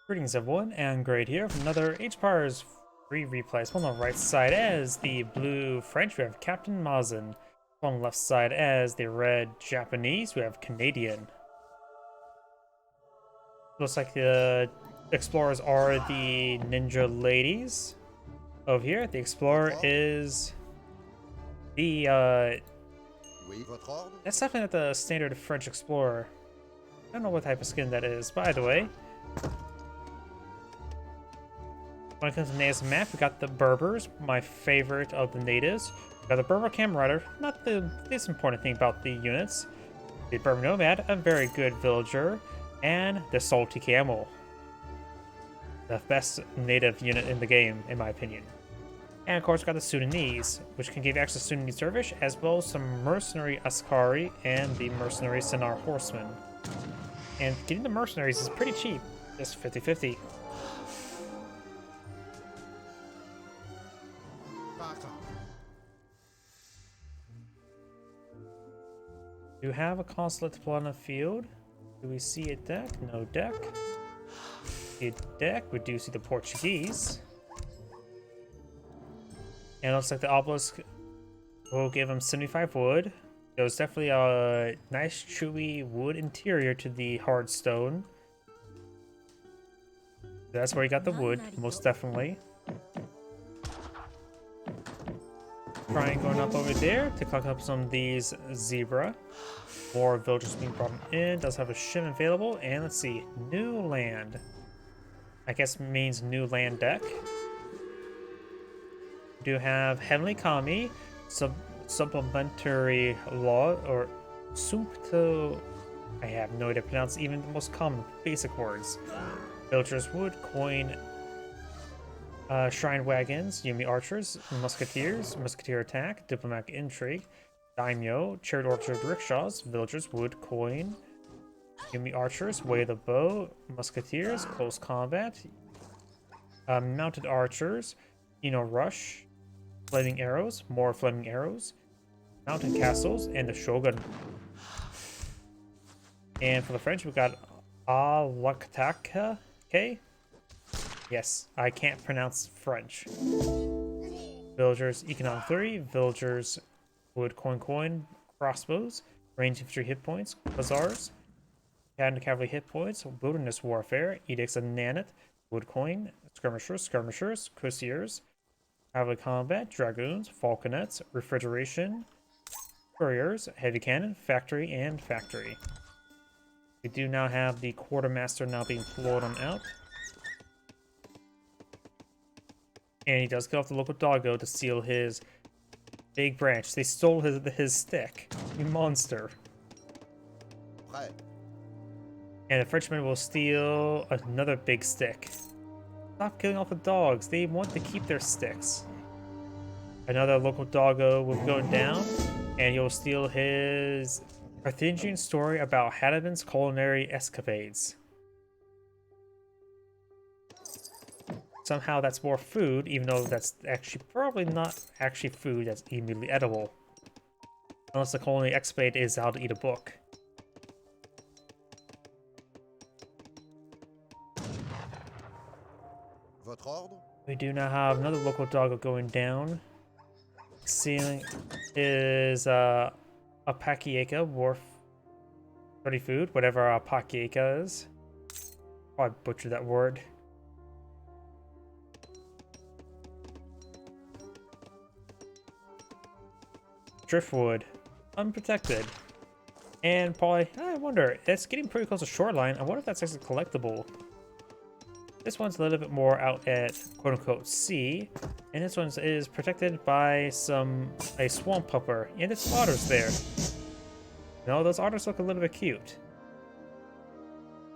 Greetings everyone, and Great here from another H-Pars free replays. On the right side as the blue French, we have Captain MazZen. On the left side as the red Japanese, we have Canadian. Looks like the explorers are the ninja ladies. Over here, the explorer is the, that's definitely not the standard French explorer. I don't know what type of skin that is, by the way. When it comes to natives map, we got the Berbers, my favorite of the natives. We got the Berber Cam Rider, not the least important thing about the units. The Berber Nomad, a very good villager, and the Salty Camel. The best native unit in the game, in my opinion. And of course, we got the Sudanese, which can give access to Sudanese Dervish, as well as some Mercenary Askari and the Mercenary Sinar Horsemen. And getting the Mercenaries is pretty cheap, just 50-50. Do we have a consulate deployed on the field? Do we see a deck? No deck. See a deck. We do see the Portuguese. And it looks like the obelisk will give him 75 wood. There's definitely a nice chewy wood interior to the hard stone. That's where you got the wood, most definitely. Trying going up over there to collect up some of these zebra. More villagers being brought in. Does have a shim available. And let's see, new land. I guess means new land deck. We do have Heavenly Kami, supplementary law, or sumpto. I have no idea to pronounce even the most common basic words. Villagers wood, coin, shrine wagons, Yumi archers, musketeers, musketeer attack, diplomatic intrigue, daimyo, chariot orchard rickshaws, villagers wood, coin, Yumi archers, way of the bow, musketeers, close combat, mounted archers, rush, flaming arrows, more flaming arrows, mountain castles, and the shogun. And for the French, we got Alaktaka. Okay. Yes, I can't pronounce French. Villagers, Economic 3, Villagers, Wood, Coin, Crossbows, Range Infantry hit points, Bazaars, Cavalry hit points, Wilderness Warfare, Edicts of Nanit, Wood Coin, Skirmishers, Cuirassiers, Cavalry Combat, Dragoons, Falconets, Refrigeration, Couriers, Heavy Cannon, Factory, and Factory. We do now have the Quartermaster now being floored on out. And he does get off the local doggo to steal his big branch. They stole his stick. You monster. Right. And the Frenchman will steal another big stick. Stop killing off the dogs. They want to keep their sticks. Another local doggo will be going down. And he'll steal his Carthaginian story about Hannibal's culinary escapades. Somehow that's more food, even though that's actually probably not actually food that's immediately edible. Unless the culinary escapade is how to eat a book. Votre ordre? We do now have another local doggo going down. Ceiling is a pakieka, wharf 30 food, whatever a pakieka is. Probably butchered that word. Driftwood, unprotected. And probably, I wonder, it's getting pretty close to shoreline. I wonder if that's actually collectible. This one's a little bit more out at quote-unquote sea, and this one is protected by a swamp pupper, and its otters there. No, those otters look a little bit cute.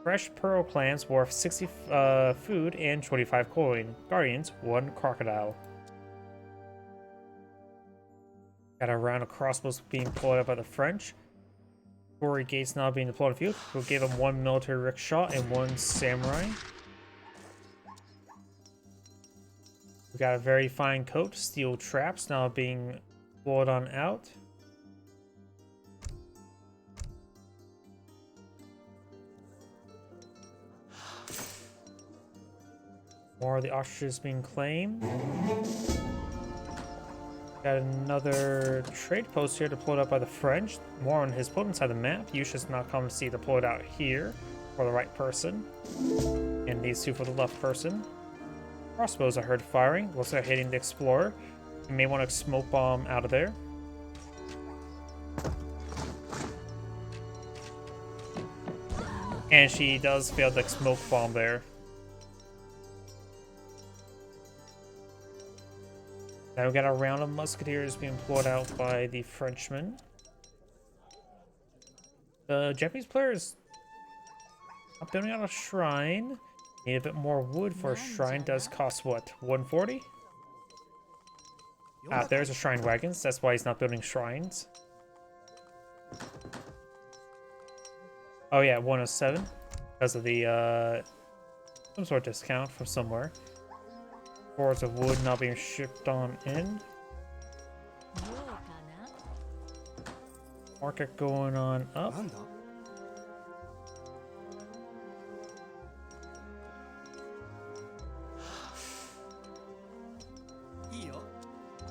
Fresh pearl plants worth 60 food and 25 coin. Guardians, 1 crocodile. Got a round of crossbows being deployed by the French. Tory gates now being deployed on the field. We'll give them 1 military rickshaw and 1 samurai. We got a very fine coat. Steel traps now being deployed on out. More of the ostriches being claimed. Got another trade post here deployed out by the French. More on his potent side of the map. You should not come to see deployed out here for the right person. And these two for the left person. Crossbows I heard firing. Looks like hitting the explorer. You may want to smoke bomb out of there. And she does fail the smoke bomb there. Now we got a round of musketeers being poured out by the Frenchman. The Japanese player is not building out a shrine. Need a bit more wood for a shrine. Does cost what? 140? Ah, there's a shrine wagons. That's why he's not building shrines. Oh yeah, 107 because of the some sort of discount from somewhere. Boards of wood not being shipped on in. Market going on up.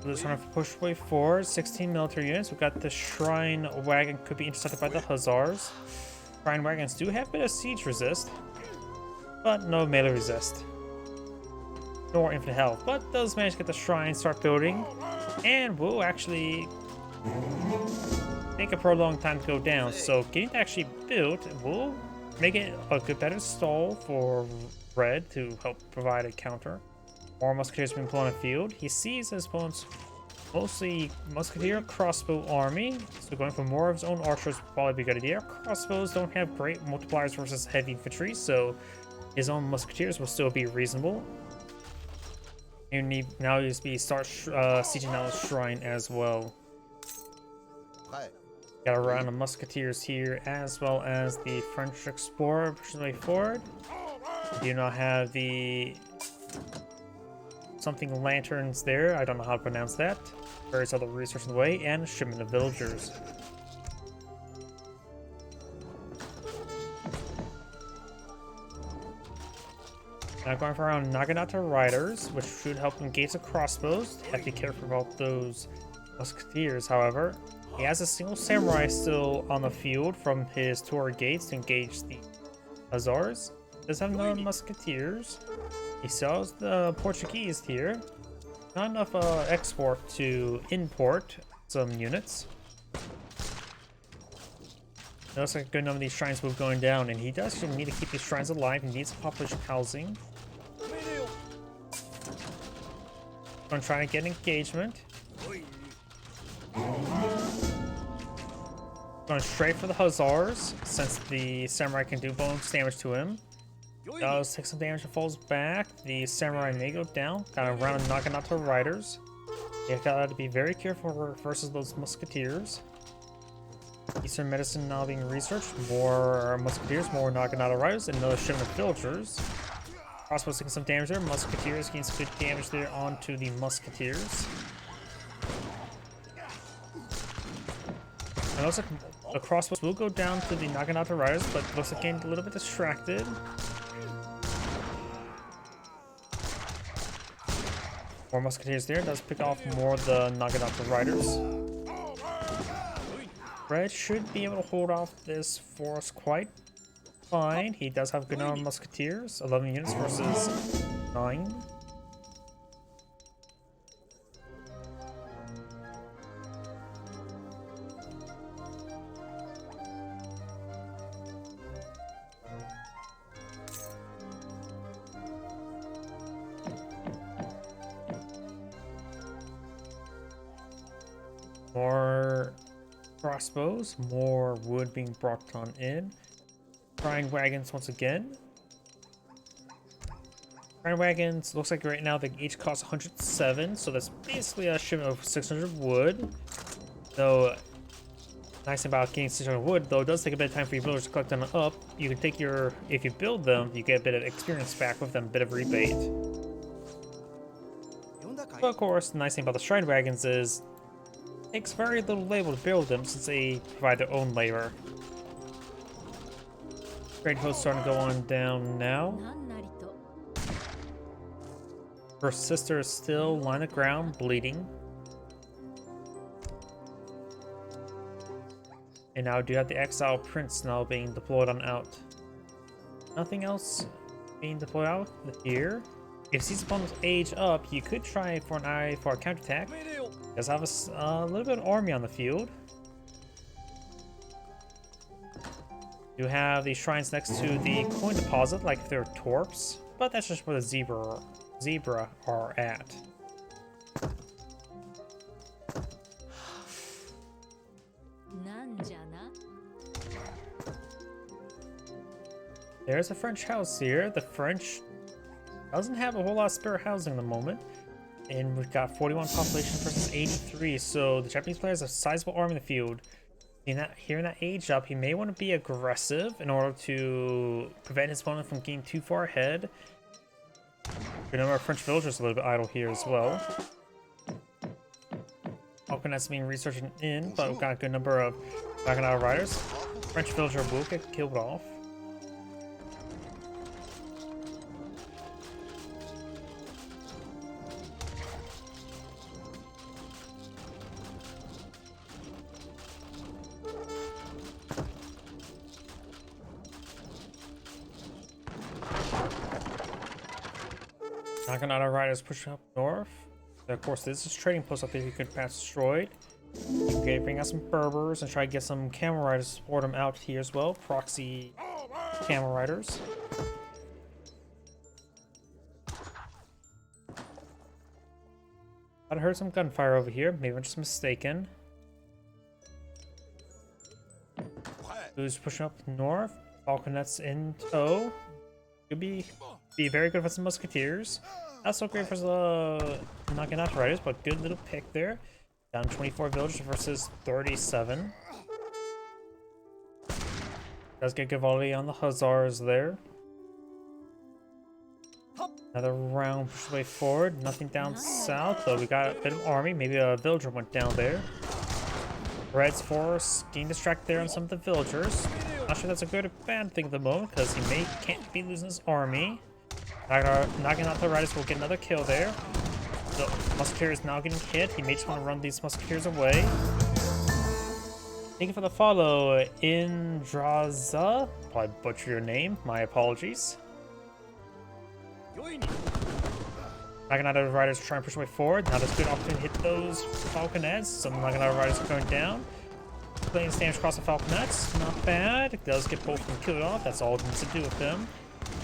We're just trying to push way forward. 16 military units. We've got the shrine wagon could be intercepted by the hussars. Shrine wagons do have a bit of siege resist, but no melee resist. Nor infinite health, but does manage to get the shrine, start building, and will actually take a prolonged time to go down. So getting to actually build will make it a good better stall for red to help provide a counter. More musketeers being put on the field. He sees his opponent's mostly musketeer crossbow army, so going for more of his own archers would probably be a good idea. Crossbows don't have great multipliers versus heavy infantry, so his own musketeers will still be reasonable. And now he's start sieging down the shrine as well. Got a round of musketeers here, as well as the French explorer pushing the way forward. Do not have the something lanterns there. I don't know how to pronounce that. Various other research in the way, and a shipment of villagers. Now going for around Naginata riders, which should help engage the crossbows. Have to be careful about those musketeers, however. He has a single samurai still on the field from his tour gates to engage the hussars. Does have no musketeers. He sells the Portuguese here. Not enough export to import some units. It looks like a good number of these shrines will be going down, and he does actually need to keep these shrines alive. He needs population housing. I'm trying to get engagement. Going straight for the hussars, since the samurai can do bonus damage to him. Does take some damage and falls back. The samurai may go down. Got a round of Naginata riders. You got to be very careful versus those musketeers. Eastern medicine now being researched. More musketeers, more Naginata riders, and another shipment of villagers. Crossbows taking some damage there. Musketeers getting some good damage there onto the musketeers. And it looks like the crossbows will go down to the Naginata riders, but looks like getting a little bit distracted. More musketeers there. Does pick off more of the Naginata riders. Red should be able to hold off this force quite fine. He does have good number of musketeers. 11 units versus 9. More crossbows, more wood being brought on in. Shrine wagons once again. Shrine wagons, looks like right now they each cost 107, so that's basically a shipment of 600 wood. Though, nice thing about getting 600 wood, though, it does take a bit of time for your builders to collect them up. You can take your, if you build them, you get a bit of experience back with them, a bit of rebate. But of course, the nice thing about the shrine wagons is it takes very little labor to build them since they provide their own labor. Trade posts starting to go on down now. Her sister is still lying on the ground, bleeding. And now do have the exile prince now being deployed on out. Nothing else being deployed out here. If these opponents age up, you could try for an eye for a counterattack. Does have a little bit of army on the field. You have the shrines next to the coin deposit, like they're torps, but that's just where the zebra are at. There's a French house here. The French doesn't have a whole lot of spare housing at the moment. And we've got 41 population versus 83, so the Japanese player has a sizable army in the field. Hearing that age up, he may want to be aggressive in order to prevent his opponent from getting too far ahead. The number of French villagers a little bit idle here as well. Falconets being researched in, but we've got a good number of Naginata riders. French villager will get killed off. Naginata riders pushing up north. Of course, this is trading post up there you could pass destroyed. You can bring out some Berbers and try to get some camel riders to support them out here as well. Proxy camel riders. I heard some gunfire over here. Maybe I'm just mistaken. Who's pushing up north? Falconets in tow. Could be very good for some musketeers. Not so great for the Naginata riders, but good little pick there. Down 24 villagers versus 37. Does get good volley on the hussars there. Another round push way forward. Nothing down south, though we got a bit of army. Maybe a villager went down there. Red's force getting distracted there on some of the villagers. Not sure that's a good or bad thing at the moment, because he can't be losing his army. Naginata riders will get another kill there. The musketeer is now getting hit. He may just want to run these musketeers away. Thank you for the follow, Indraza. Probably butchered your name. My apologies. Naginata riders try and push their way forward. Now there's a good opportunity to hit those falconets. Some Naginata riders are going down. Playing damage across the falconets. Not bad. It does get both of them killed off. That's all it needs to do with them.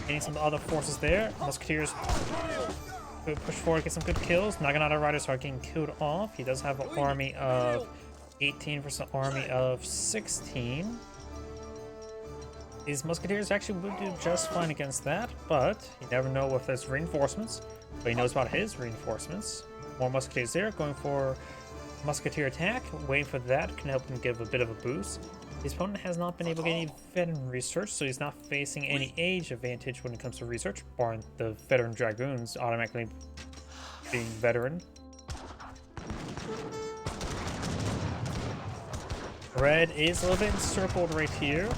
Getting some other forces there. Musketeers push forward, get some good kills. Naginata riders are getting killed off. He does have an army of 18 versus an army of 16. These musketeers actually would do just fine against that, but you never know if there's reinforcements. But he knows about his reinforcements. More musketeers there, going for musketeer attack. Waiting for that can help him give a bit of a boost. His opponent has not been able to get any veteran research, so he's not facing any age advantage when it comes to research, barring the veteran dragoons automatically being veteran. Red is a little bit encircled right here.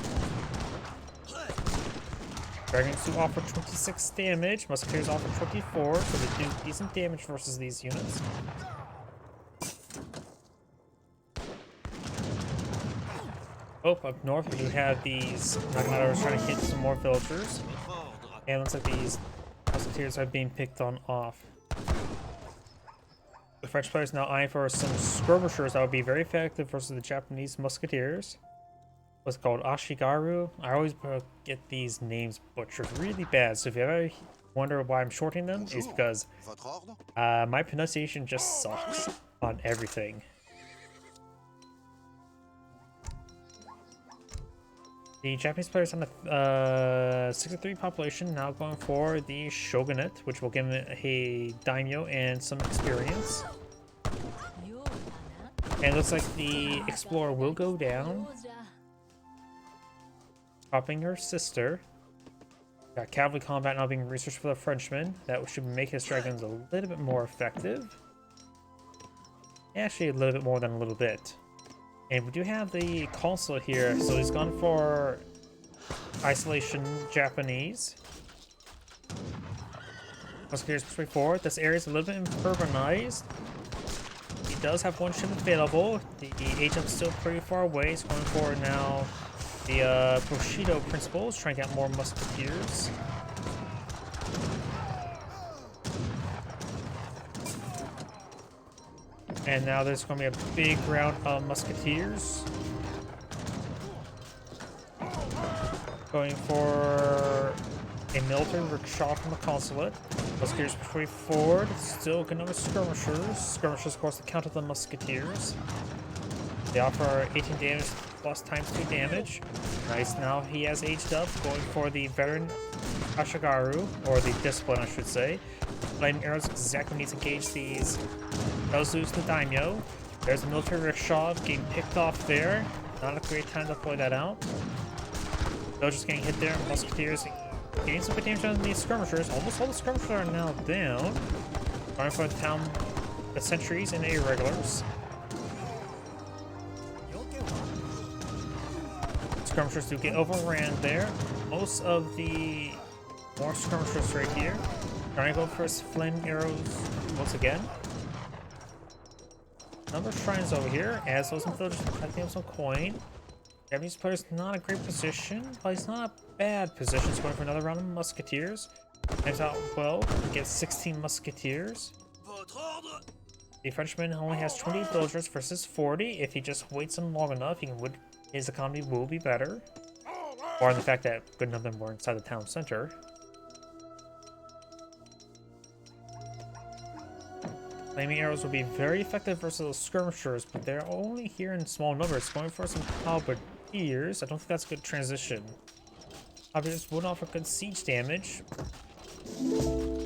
Dragons do offer 26 damage, musketeers offer 24, so they do decent damage versus these units. Oh, up north we do have these Naginata trying to hit some more villagers. And it looks like these musketeers are being picked on off. The French players now eyeing for some skirmishers that would be very effective versus the Japanese musketeers. What's it called? Ashigaru? I always get these names butchered really bad, so if you ever wonder why I'm shorting them, it's because my pronunciation just sucks on everything. The Japanese players on the 63 population now going for the shogunate, which will give him a daimyo and some experience. And it looks like the explorer will go down, dropping her sister. Got cavalry combat now being researched for the Frenchman. That should make his dragons a little bit more effective. Actually, a little bit more than a little bit. And we do have the consul here, so he's gone for isolation Japanese. Musketeers pushing forward. This area is a little bit urbanized. He does have one ship available. The agent's still pretty far away. He's going for now the Bushido principles, trying to get more musketeers. And now there's going to be a big round of musketeers. Going for a military rickshaw from the consulate. Musketeers pushing forward. Still good number of skirmishers. Skirmishers, of course, to counter the musketeers. They offer 18 damage plus times 2 damage. Nice. Now he has aged up, going for the veteran Ashigaru, or the discipline, I should say. Flaming arrows exactly needs to engage these. Does lose the daimyo. There's a military rickshaw getting picked off there. Not a great time to play that out. Villagers getting hit there. Musketeers getting some good damage on these skirmishers. Almost all the skirmishers are now down. Going for the town, the sentries and irregulars. Skirmishers do get overran there. Most of the more skirmishers right here. Trying to go for his flaming arrows once again. Number of shrines over here. As those villagers collecting up some coin. Japanese player's not a great position, but he's not a bad position. He's going for another round of musketeers. Times out well. He gets 16 musketeers. The Frenchman only has 20 villagers versus 40. If he just waits them long enough, his economy will be better. Or in the fact that good enough of them were inside the town center. Flaming arrows will be very effective versus those skirmishers, but they're only here in small numbers. Going for some halberdiers. I don't think that's a good transition. Halberdiers would offer good siege damage,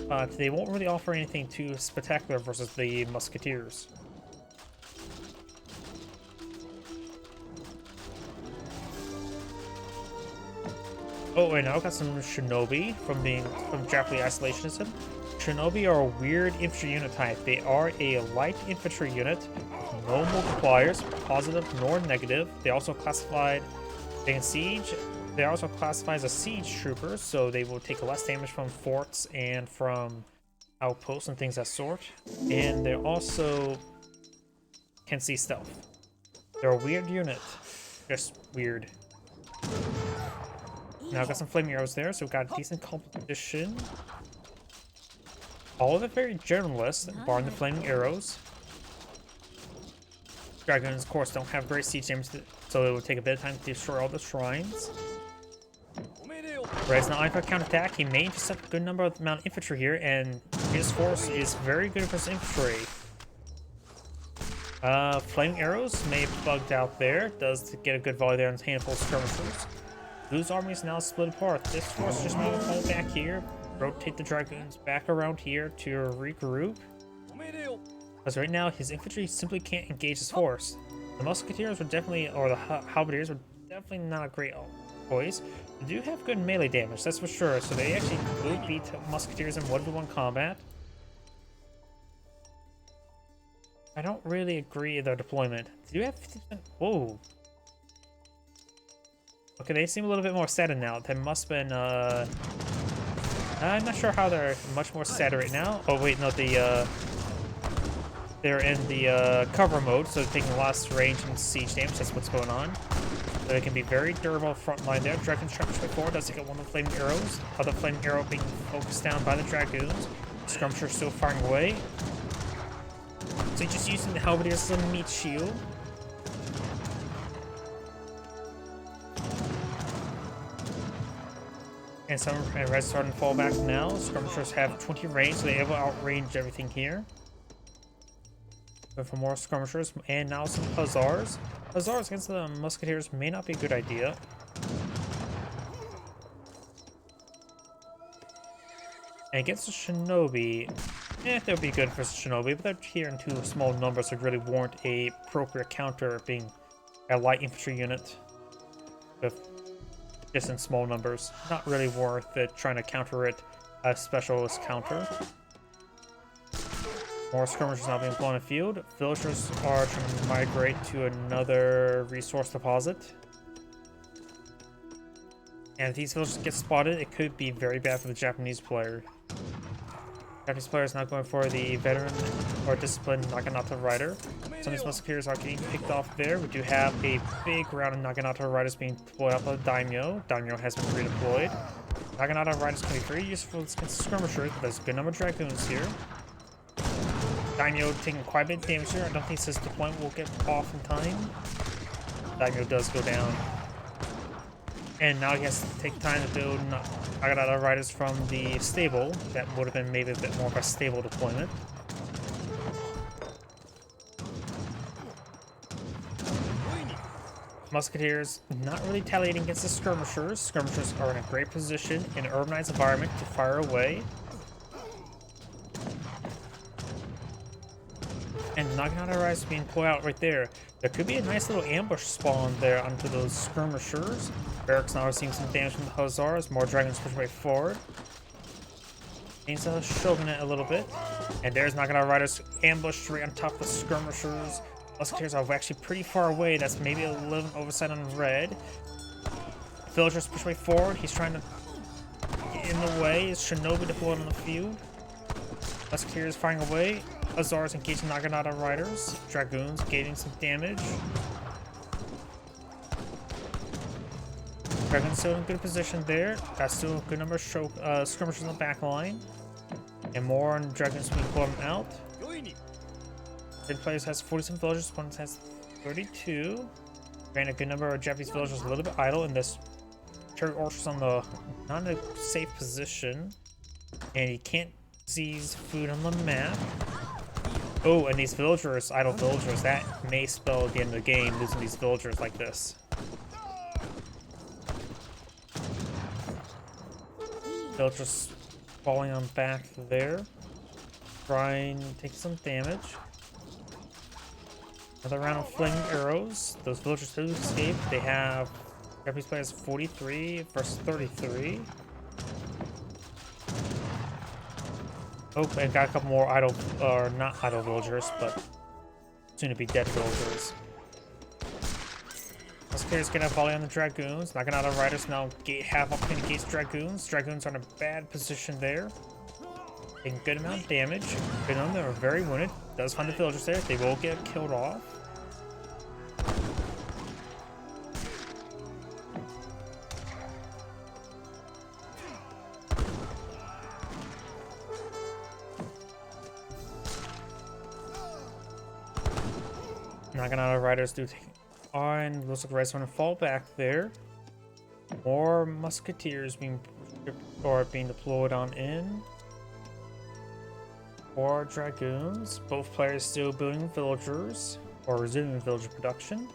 but they won't really offer anything too spectacular versus the musketeers. Oh, and now I've got some shinobi from Japanese isolationism. Shinobi are a weird infantry unit type. They are a light infantry unit with no multipliers, positive nor negative. They also classified in siege. They're also classified as a siege trooper, so they will take less damage from forts and from outposts and things of that sort. And they also can see stealth. They're a weird unit. Just weird. Now I've got some flaming arrows there, so we've got decent competition. All of it very generalist, barring the flaming arrows. Dragons, of course, don't have great siege damage, so it will take a bit of time to destroy all the shrines. Whereas now for counterattack, he may intercept a good number of amount of infantry here, and his force is very good versus infantry. Flaming arrows may have bugged out there. Does get a good volley there on a handful of skirmishers. Blue's army is now split apart. This force just may fall back here. Rotate the dragoons back around here to regroup. Because right now his infantry simply can't engage his force. The musketeers were definitely, or the halberdiers were definitely not a great choice. They do have good melee damage, that's for sure. So they actually will beat musketeers in 1v1 combat. I don't really agree with their deployment. They do have 50%. Whoa. Okay, they seem a little bit more saddened now. They must have been, I'm not sure how they're much more sad right now. Oh wait, no, they're in the cover mode, so they're taking less range and siege damage. That's what's going on. So they can be very durable front line there. Dragon's trying to push forward. Does take out one of the flaming arrows. Other flaming arrow being focused down by the dragoons. Skirmishers still firing away. So he's just using the halberdiers as a meat shield. And some res starting to fall back now. Skirmishers have 20 range, so they will outrange everything here. Go for more skirmishers, and now some hussars. Hussars against the musketeers may not be a good idea. And against the shinobi, they'll be good for shinobi, but they're here in too small numbers to really warrant a appropriate counter, being a light infantry unit with just in small numbers. Not really worth it trying to counter it as specialist counter. More skirmishers now being blown in field. Villagers are trying to migrate to another resource deposit. And if these villagers get spotted, it could be very bad for the Japanese player. Japanese player is not going for the veteran or disciplined Naginata rider. Some of these musketeers are getting picked off there. We do have a big round of Naginata riders being deployed off of Daimyo. Daimyo has been redeployed. Naginata riders can be very useful against skirmishers, but there's a good number of dragoons here. Daimyo taking quite a bit of damage here. I don't think his deployment will get off in time. Daimyo does go down. And now he has to take time to build Naginata riders from the stable. That would have been maybe a bit more of a stable deployment. Musketeers not really retaliating against the skirmishers. Skirmishers are in a great position in an urbanized environment to fire away. And Naginata riders being pulled out right there. There could be a nice little ambush spawn there onto those skirmishers. Barracks now seeing some damage from the Hussars. More dragons push way forward. Needs a shogunate a little bit. And there's Naginata riders ambushed right on top of the skirmishers. Musketeers are actually pretty far away. That's maybe a little oversight on red. Villagers push way forward. He's trying to get in the way. Is Shinobi deployed on the field? Musketeers firing away. Hussars engaging Naginata riders. Dragoons gaining some damage. Dragoons still in good position there. Got still a good number of skirmishers in the back line. And more dragons being pulled out. Third players has 47 villagers, opponents has 32. Granted, a good number of Japanese villagers a little bit idle, and this cherry orchard's on the not in a safe position. And he can't seize food on the map. Oh, and these villagers, idle villagers, that may spell at the end of the game, losing these villagers like this. Villagers falling on back there. Trying to take some damage. Another round of flaming arrows. Those villagers do escape. They have Japanese players 43 versus 33. Oh, and got a couple more idle, or not idle villagers, but soon to be dead villagers. Musketeers get a volley on the dragoons. Naginata riders now have up against dragoons. Dragoons are in a bad position there. Taking a good amount of damage. Good on them, are very wounded. Does find the villagers there. They will get killed off. Naginata riders do take on. Looks like riders want to fall back there. More musketeers being deployed on in. More dragoons. Both players still building villagers or resuming villager production.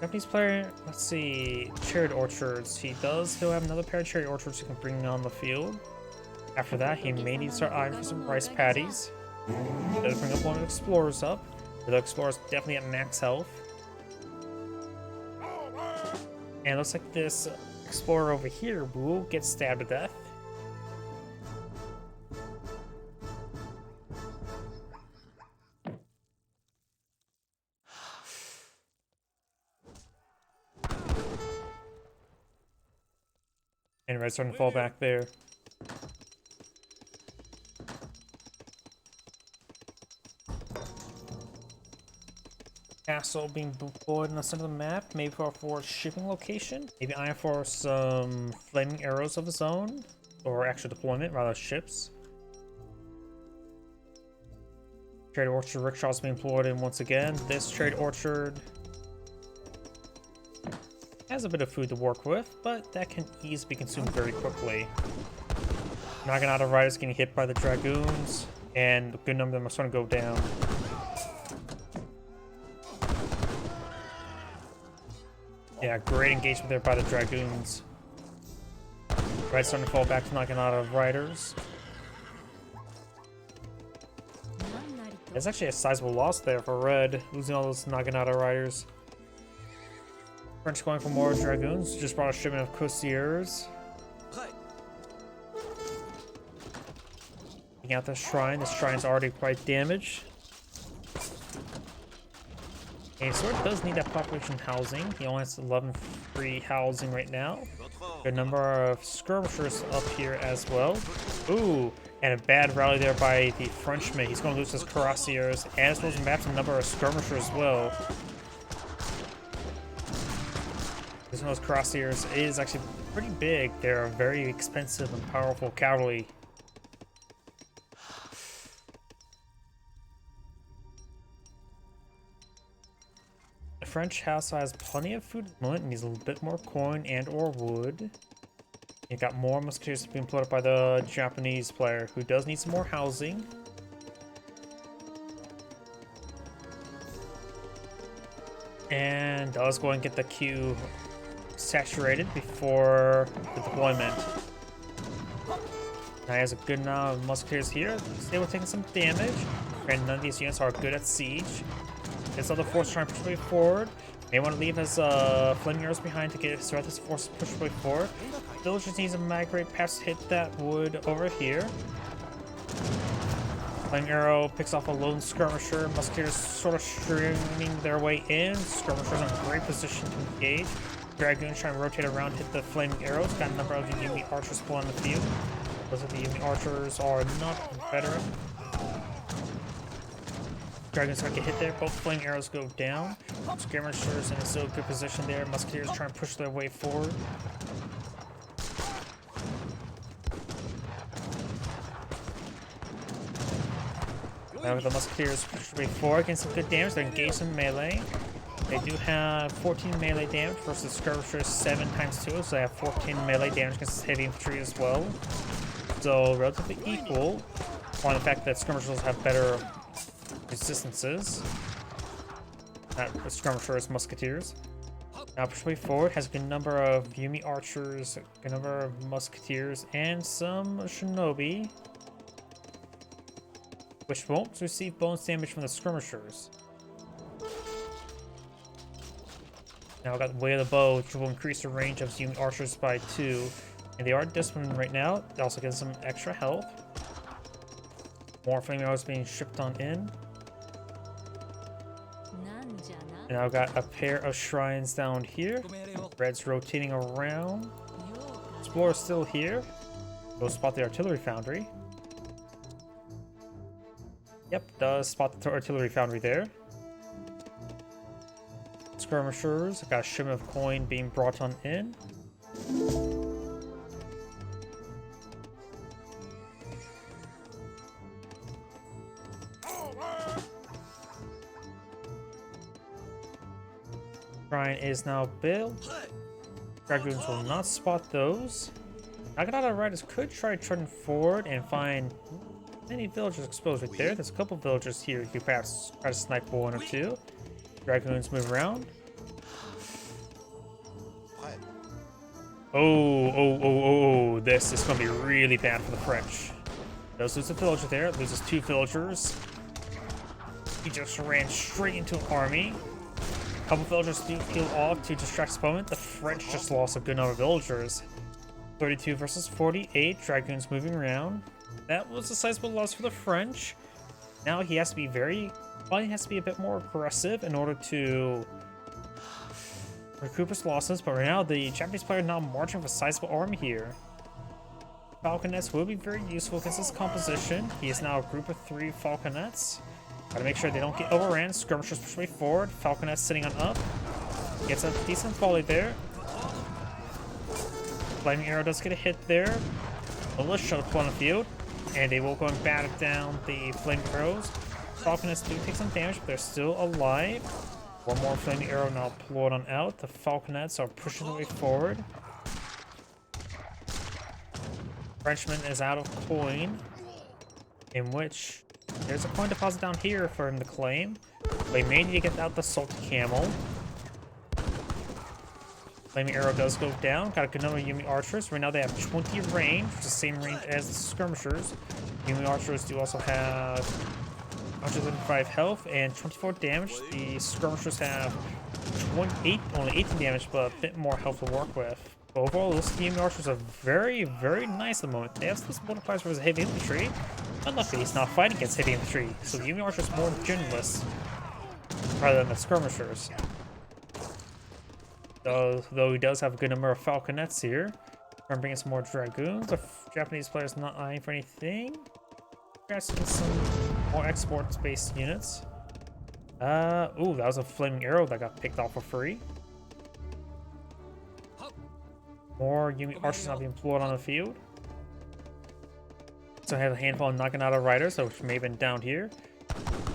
Japanese player, let's see, cherry orchards. He does still have another pair of cherry orchards he can bring on the field. After that, he may need to start eyeing for some rice paddies. He does bring up one of the explorers up. The explorer's definitely at max health. And it looks like this explorer over here will get stabbed to death. And red's starting to fall back there. Castle being deployed in the center of the map, maybe for a shipping location. Maybe eyeing for some flaming arrows of his own, or actual deployment rather ships. Trade orchard rickshaws being deployed in once again. This trade orchard has a bit of food to work with, but that can easily be consumed very quickly. Naginata riders getting hit by the dragoons, and a good number of them are starting to go down. Yeah, great engagement there by the dragoons. Right, starting to fall back to Naginata riders. There's actually a sizable loss there for red, losing all those Naginata riders. French going for more dragoons. Just brought a shipment of cuirassiers. Taking out the shrine. This shrine's already quite damaged. Okay, Sword does need that population housing. He only has 11 free housing right now. Good number of skirmishers up here as well. Ooh, and a bad rally there by the Frenchman. He's going to lose his cuirassiers, as well as maps a number of skirmishers as well. This one of those cuirassiers is actually pretty big. They're very expensive and powerful cavalry. The French house has plenty of food at the moment and needs a little bit more coin and or wood. You got more musketeers being put up by the Japanese player, who does need some more housing. And does go and get the queue saturated before the deployment. Now he has a good amount of musketeers here. They were taking some damage, and none of these units are good at siege. His other force trying to push way forward. May want to leave his flaming arrows behind to get start this force push way forward. Villagers needs to migrate past hit that wood over here. Flaming arrow picks off a lone skirmisher. Musketeers sort of streaming their way in. Skirmishers in a great position to engage. Dragoons trying to rotate around, hit the flaming arrows. Got a number of the Yumi archers pulling the field. Those of the Yumi archers are not veteran. Dragons start to get hit there. Both flaming arrows go down. Skirmishers in a still good position there. Musketeers trying to push their way forward. Now the musketeers push their way forward, getting some good damage. They're engaged in melee. They do have 14 melee damage versus skirmishers 7 times 2, so they have 14 melee damage against heavy infantry as well. So relatively equal on the fact that skirmishers have better resistances. Not skirmishers, musketeers. Now push way forward, has a good number of Yumi archers, a good number of musketeers, and some shinobi, which won't receive bonus damage from the skirmishers. Now I got way of the bow, which will increase the range of Yumi archers by 2. And they are disciplined right now. They also get some extra health. More flaming arrows being shipped on in. And I've got a pair of shrines down here. Red's rotating around. Explorer's still here. Go spot the artillery foundry. Yep, does spot the artillery foundry there. Skirmishers, got a shipment of coin being brought on in. Shrine is now built. Dragoons will not spot those. Naginata Riders could try trotting forward and find many villagers exposed right there. There's a couple villagers here who perhaps try to snipe 1 or 2. Dragoons move around. Oh, this is going to be really bad for the French. Does lose a villager there, loses 2 villagers. He just ran straight into an army. A couple villagers do peel off to distract his opponent. The French just lost a good number of villagers. 32 versus 48, Dragoons moving around. That was a sizable loss for the French. Now he has to be he has to be a bit more aggressive in order to recoup his losses, but right now the Japanese player now marching with a sizable army here. Falconets will be very useful against this composition. He is now a group of 3 Falconets. Gotta make sure they don't get overran. Skirmishers push way forward. Falconets sitting on up. Gets a decent volley there. Flaming arrow does get a hit there. Militia on the field, and they will go and batter down the flaming arrows. Falconets do take some damage, but they're still alive. One more flaming arrow now deployed on out. The Falconets are pushing their way forward. Frenchman is out of coin, in which there's a coin deposit down here for him to claim. They may need to get out the Salty Camel. Flaming arrow does go down. Got a good number of Yumi archers. Right now they have 20 range, which is the same range as the skirmishers. Yumi archers do also have 105 health and 24 damage. The skirmishers have only 18 damage, but a bit more health to work with. But overall, those Yumi archers are very, very nice at the moment. They have this multipliers versus heavy infantry. Unlucky, he's not fighting against heavy infantry, so the Yumi archers are more generalists rather than the skirmishers. Though he does have a good number of falconets here. I'm bringing some more dragoons. The Japanese players not eyeing for anything. Got some more export-based units. Ooh, that was a flaming arrow that got picked off for free. More Yumi archers not being deployed on the field. So I have a handful of knocking out of riders, which may have been down here.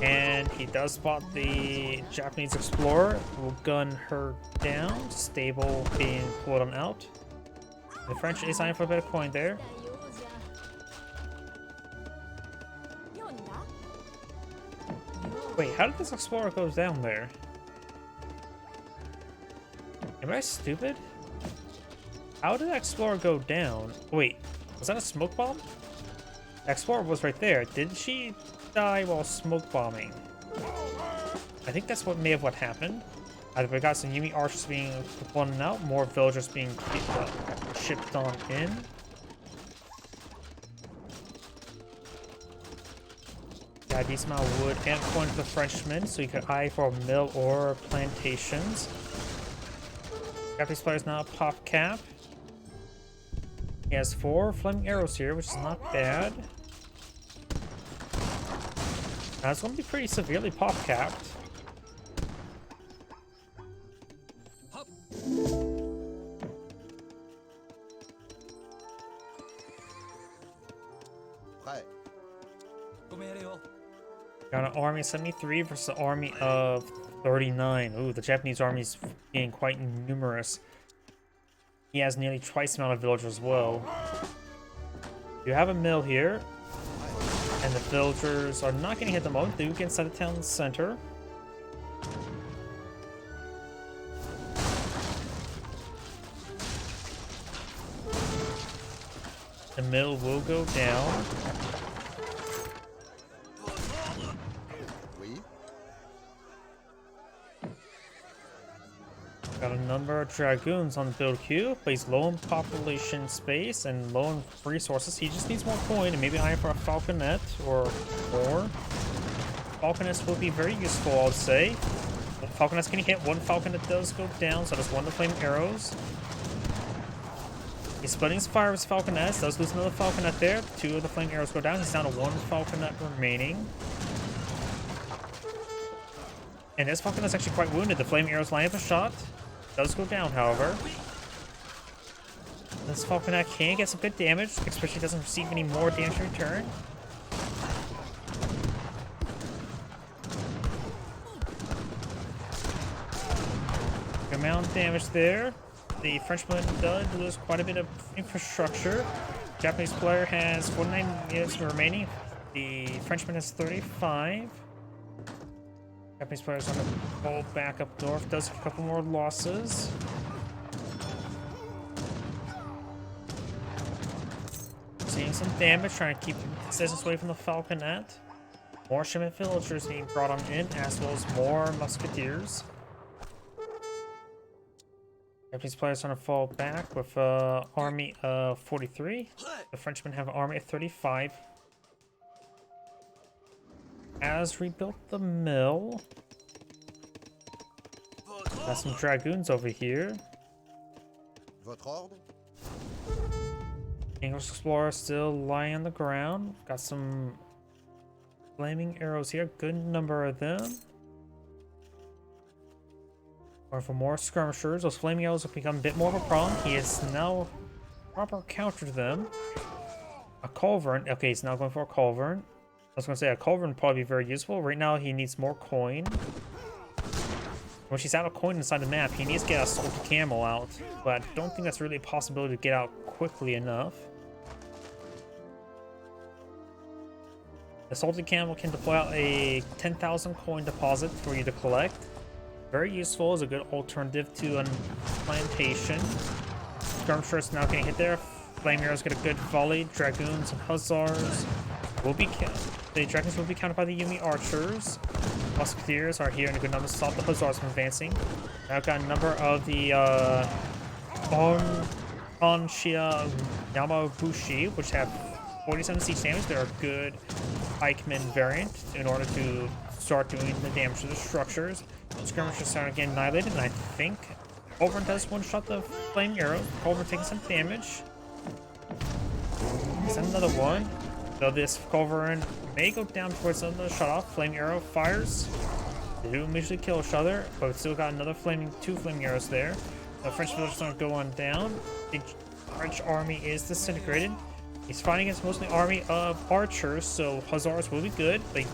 And he does spot the Japanese explorer. Will gun her down. Stable being pulled on out. The French is eyeing for a bit of coin there. Wait, how did this explorer go down there? Am I stupid? How did that explorer go down? Wait, was that a smoke bomb? The explorer was right there. Did she die while smoke bombing? I think that's what may have what happened. We got some Yumi archers being deployed out, more villagers being shipped on in. Got a decent amount of wood and coin for the Frenchmen, so you could eye for a mill or plantations. Japanese players now pop cap. He has 4 flaming arrows here, which is not bad. Now it's going to be pretty severely pop capped. Prêt. Got an army of 73 versus an army of 39. Ooh, the Japanese army is being quite numerous. He has nearly twice the amount of villagers as well. You have a mill here, and the villagers are not getting hit at the moment. They do get inside the town center. The mill will go down. Oui. Got a number of dragoons on the build queue, but he's low in population space and low in resources. He just needs more coin and maybe eyeing for a falconet or more. Falconets will be very useful, I would say. Falconets can hit. One falconet does go down, so does one of the flaming arrows. He's splitting his fire with his falconets, does lose another falconet there. 2 of the flaming arrows go down. He's down to 1 falconet remaining. And this falconet's actually quite wounded. The flaming arrows line up a shot. Does go down, however. This falconet can get some good damage, especially if it doesn't receive any more damage in return. Good amount of damage there. The Frenchman does lose quite a bit of infrastructure. Japanese player has 49 units remaining. The Frenchman has 35. Japanese players on the ball back up north. Does have a couple more losses. Seeing some damage, trying to keep distance away from the falconet. More shipment villagers being brought on in, as well as more musketeers. Japanese players trying to fall back with an army of 43. The Frenchmen have an army of 35. Has rebuilt the mill. Got some dragoons over here. Votre ordre? English explorer still lying on the ground. Got some flaming arrows here. Good number of them. Or for more skirmishers. Those flaming arrows have become a bit more of a problem. He has now proper countered them. A culverin. Okay, he's now going for a culverin. I was going to say a culverin would probably be very useful. Right now he needs more coin. When she's out of coin inside the map, he needs to get a salty camel out. But I don't think that's really a possibility to get out quickly enough. The salty camel can deploy out a 10,000 coin deposit for you to collect. Very useful as a good alternative to a plantation. Skirmishers now getting hit there. Flame arrows get a good volley. Dragoons and hussars will be the dragons will be countered by the Yumi archers. Musketeers are here in a good number to stop the hussars from advancing. Now I've got a number of the Onshia Yamabushi, which have 47 siege damage. They're a good pikeman variant in order to start doing the damage to the structures. Skirmishers start getting annihilated, and I think Culverin does one-shot the flaming arrow. Culverin taking some damage. Is that another one? So this culverin may go down towards another shut off. Flame arrow fires. They do immediately kill each other, but we've still got another two flaming arrows there. The French villagers don't go on down. The French army is disintegrated. He's fighting against mostly army of archers, so hussars will be good. But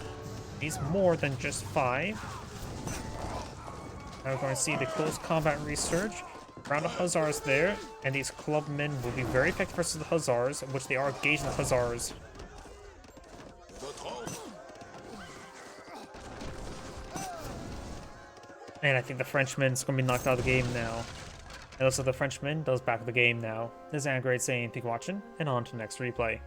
he's more than just 5. Now we're going to see the close combat research. Round of hussars there, and these clubmen will be very effective versus the hussars, which they are engaging the hussars. And I think the Frenchman's going to be knocked out of the game now. And also the Frenchman does back of the game now. This is Anna Great saying thank you for watching, and on to the next replay.